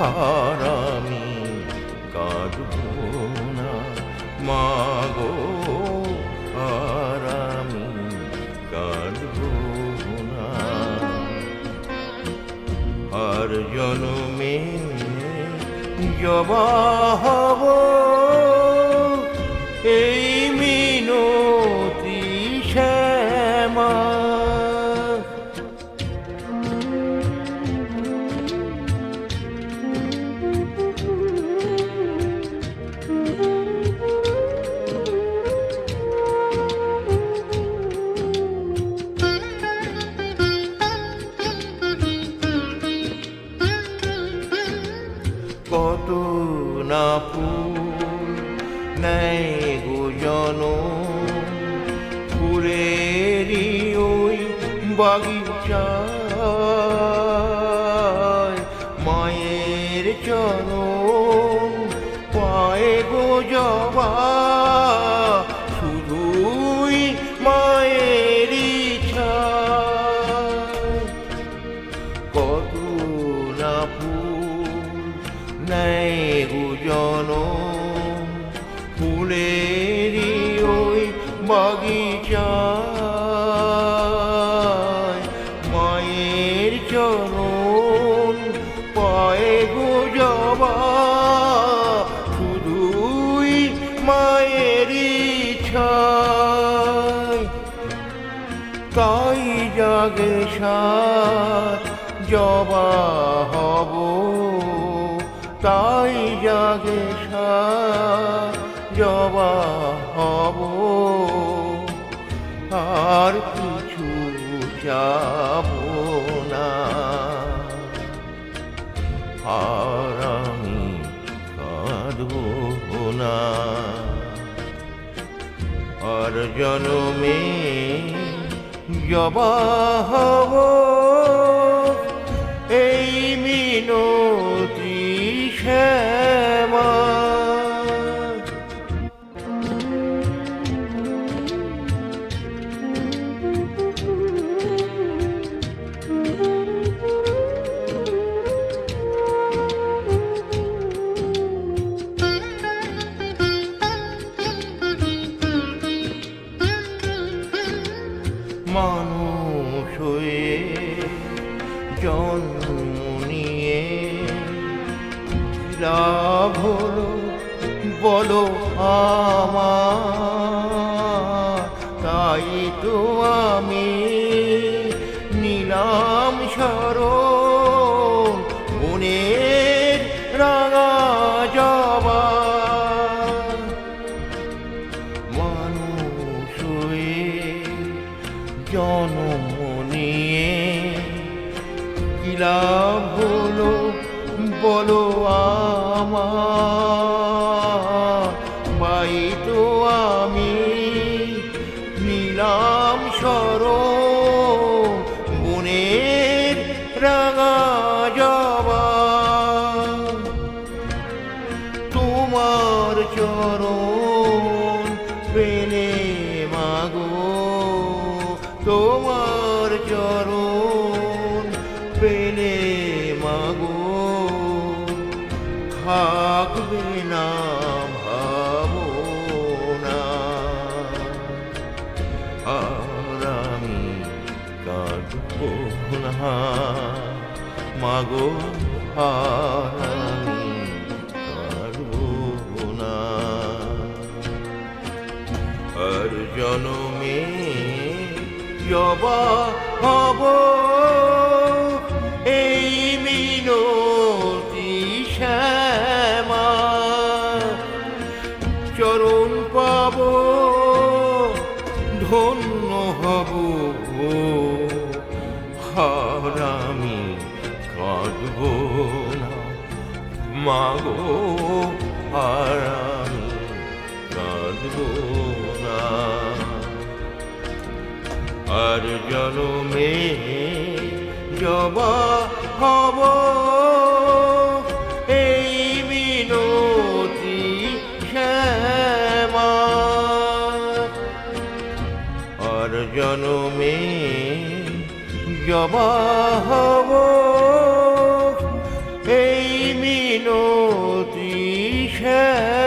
আর আমি কাঁদব না মাগো, আর আমি কাঁদব না। আর জনমে জবা হব এই মিনতি শ্যামা। কত না ফুল নেই গো জনম, ফুলেরই ওই বাগিচায় মায়ের চরণ পায়ে গো জবা, শুধুই মায়ের ইচ্ছা। কত না ফুল নেই গো জনম, ফুলেরই ওই বাগিচায় মায়ের চরণ পায়ে গো জবা, শুধুই মায়ের ইচ্ছায়। তাই জাগে সাত জবা হব, তাই জাগে সাত জবা হব, আর কিছু চাব না। আর আমি কাঁদব না। আর জনমে জবা হব এই মিনতি শ্যামা। মানুষ হয়ে জন্ম নিয়ে লাভ হলো বলো আমার, তাই তো আমি নিলাম শরণ মনের রাঙা জবা। মানুষ হয়ে জন্ম নিয়ে কি লাভ হলো বলো আমার, পাই তো আমি নিলাম শরণ বনের রাঙা জবা। তোমার চরণ পেলে মাগো, তোমার চরণ পেলে মাগো, থাকবে না ভাবনা। আর আমি কাঁদব না মাগো, আর আমি কাঁদব না। আর জনমে জবা হব এই মিনতি শ্যামা। চরণ পাব ধন্য হব, আর আমি কাঁদব না মাগো, আর আমি কাঁদব না। আর জনমে জবা হব এই মিনতি শ্যামা। আর জনমে জবা হব এই এই মিনতি শ্যামা